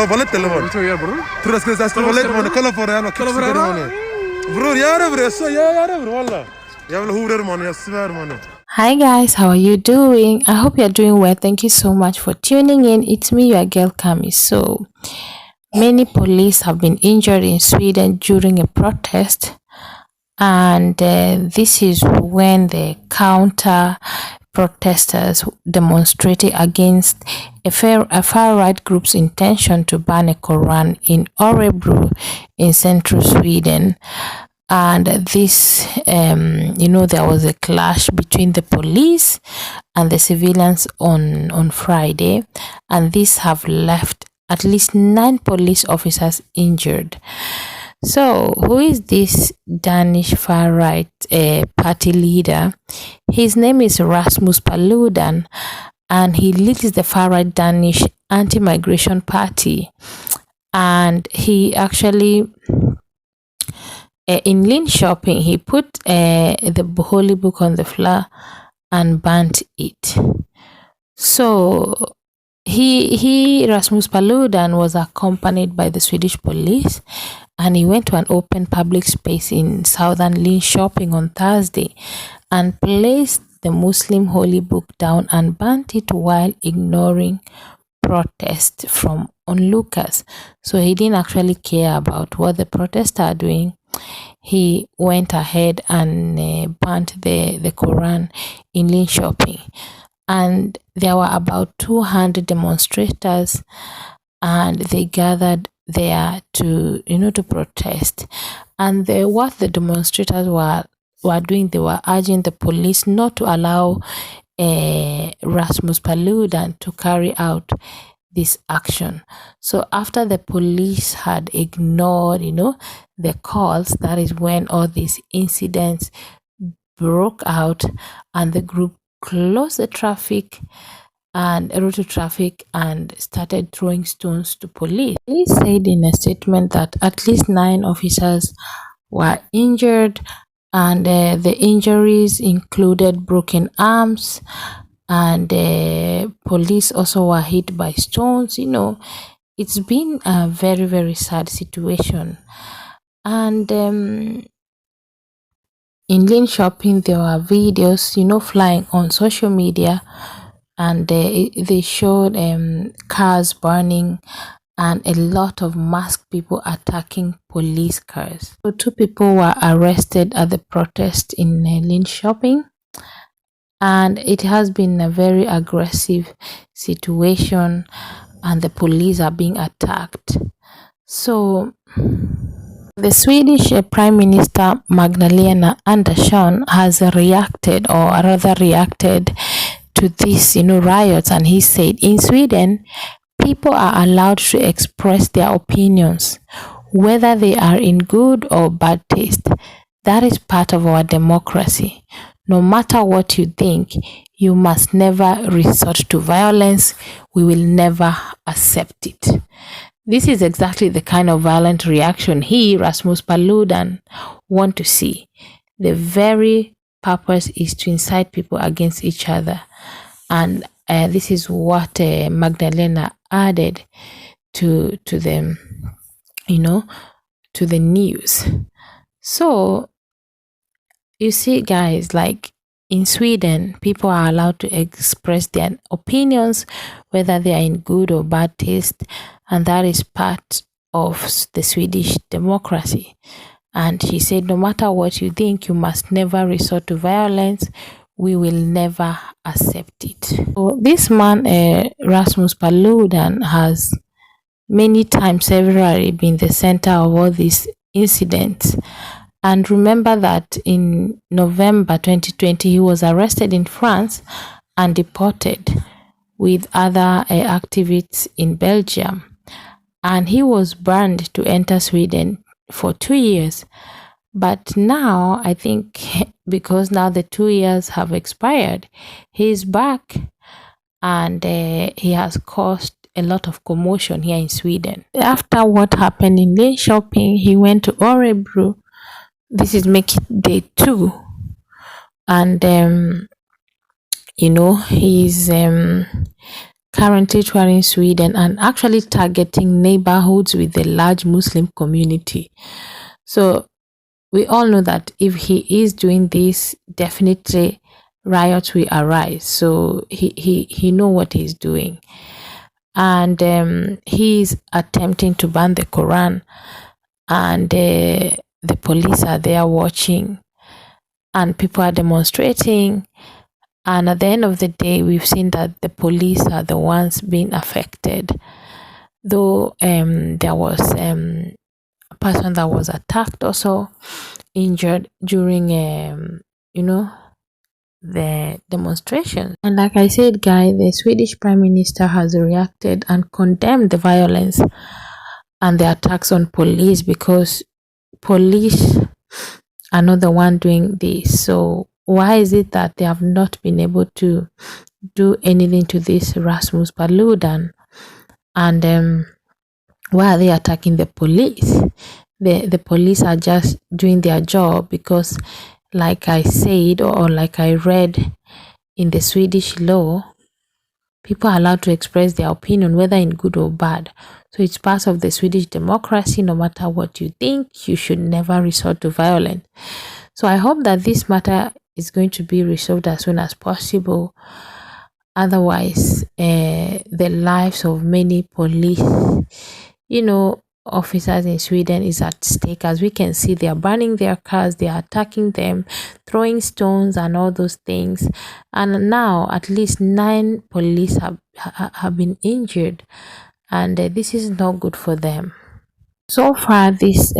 Valet eller vad? Tror jag bror. Tror jag ska säga valet man kolla på det här man. Bror, jag är bror, så jag är bror walla. Jag vill hora man, jag svär man. Hi guys, how are you doing? I hope you're doing well. Thank you so much for tuning in. It's me, your girl Kami. So many police have been injured in Sweden during a protest, and this is when the counter protesters demonstrated against a far-right group's intention to ban a Quran in Örebro in central Sweden. And this, there was a clash between the police and the civilians on Friday, and these have left at least 9 police officers injured. So, who is this Danish far-right party leader? His name is Rasmus Paludan, and he leads the far-right Danish anti-migration party. And he actually, in Linköping, he put the holy book on the floor and burnt it. So, Rasmus Paludan was accompanied by the Swedish police, and he went to an open public space in southern Linköping on Thursday and placed the Muslim holy book down and burnt it while ignoring protest from onlookers. So he didn't actually care about what the protesters are doing. He went ahead and burnt the Quran in Linköping. And there were about 200 demonstrators, and they gathered there to protest. And what the demonstrators were doing, they were urging the police not to allow Rasmus Paludan to carry out this action. So after the police had ignored the calls, that is when all these incidents broke out, and the group closed the traffic and road to traffic and started throwing stones to police. Police said in a statement that at least 9 officers were injured, and the injuries included broken arms, and police also were hit by stones. It's been a very, very sad situation. And in Linköping, there were videos flying on social media, and they showed cars burning and a lot of masked people attacking police cars. So 2 people were arrested at the protest in Linköping, and it has been a very aggressive situation, and the police are being attacked. So the Swedish Prime Minister Magdalena Andersson has reacted to these riots, and he said, in Sweden, people are allowed to express their opinions, whether they are in good or bad taste. That is part of our democracy. No matter what you think, you must never resort to violence. We will never accept it. This is exactly the kind of violent reaction Rasmus Paludan, want to see. The very purpose is to incite people against each other. And this is what Magdalena added to them, to the news. So, you see, guys, like in Sweden, people are allowed to express their opinions, whether they are in good or bad taste, and that is part of the Swedish democracy. And she said, no matter what you think, you must never resort to violence. We will never accept it. So this man, Rasmus Paludan, has many times severally been the center of all these incidents. And remember that in November 2020, he was arrested in France and deported with other activists in Belgium. And he was banned to enter Sweden for 2 years. But now, I think, because now the 2 years have expired, he is back, and he has caused a lot of commotion here in Sweden. After what happened in Linköping, he went to Örebro. This is making day 2, and he's currently touring Sweden and actually targeting neighborhoods with a large Muslim community. So we all know that if he is doing this, definitely riots will arise. So he know what he's doing, and he's attempting to ban the Quran, and the police are there watching, and people are demonstrating. And at the end of the day, we've seen that the police are the ones being affected. Though there was a person that was attacked, also injured during the demonstration. And like I said, guys, the Swedish Prime Minister has reacted and condemned the violence and the attacks on police, because police are not the one doing this. So why is it that they have not been able to do anything to this Rasmus Paludan? And why are they attacking the police? The police are just doing their job, because like I said, or like I read in the Swedish law, people are allowed to express their opinion, whether in good or bad. So it's part of the Swedish democracy. No matter what you think, you should never resort to violence. So I hope that this matter is going to be resolved as soon as possible. Otherwise, the lives of many police, officers in Sweden is at stake. As we can see, they are burning their cars, they are attacking them, throwing stones and all those things. And now at least 9 police have been injured, and this is not good for them. So far, these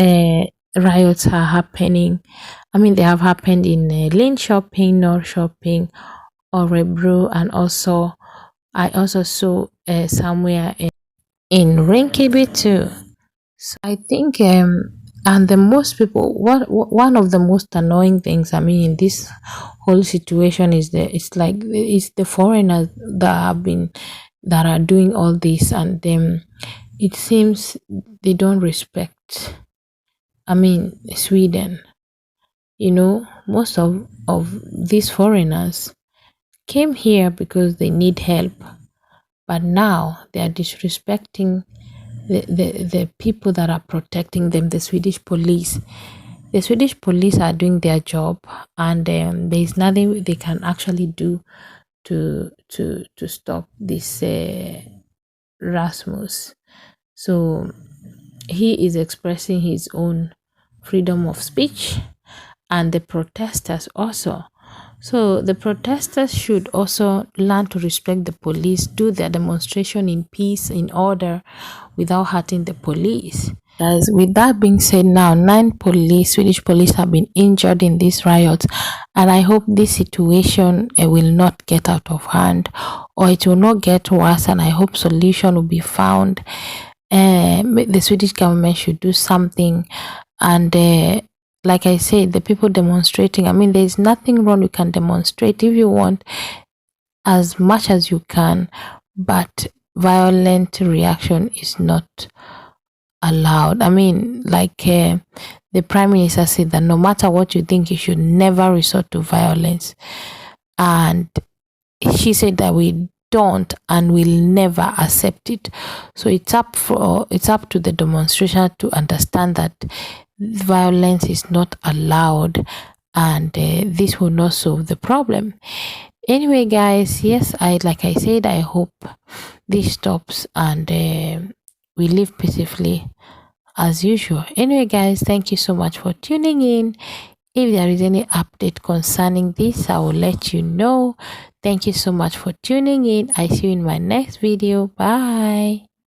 riots are happening. They have happened in Linköping, Norrköping, Örebro, and also I also saw somewhere in Rinkeby too. So I think and the most people, one of the most annoying things in this whole situation is it's the foreigners that are doing all this, and it seems they don't respect Sweden. Most of these foreigners came here because they need help, but now they are disrespecting the people that are protecting them, the Swedish police. The Swedish police are doing their job, and there is nothing they can actually do to stop this Rasmus. So he is expressing his own freedom of speech, and the protesters also. So the protesters should also learn to respect the police, do their demonstration in peace, in order, without hurting the police. Guys, with that being said, now 9 Swedish police have been injured in these riots, and I hope this situation will not get out of hand, or it will not get worse, and I hope solution will be found. The Swedish government should do something, and like I said, the people demonstrating, there's nothing wrong. You can demonstrate if you want, as much as you can, but violent reaction is not allowed. The Prime Minister said that no matter what you think, you should never resort to violence, and she said that we don't and will never accept it. So it's up to the demonstration to understand that violence is not allowed, and this will not solve the problem. Anyway, guys, yes, like I said, I hope this stops and we live peacefully as usual. Anyway, guys, thank you so much for tuning in. If there is any update concerning this, I will let you know. Thank you so much for tuning in. I see you in my next video. Bye.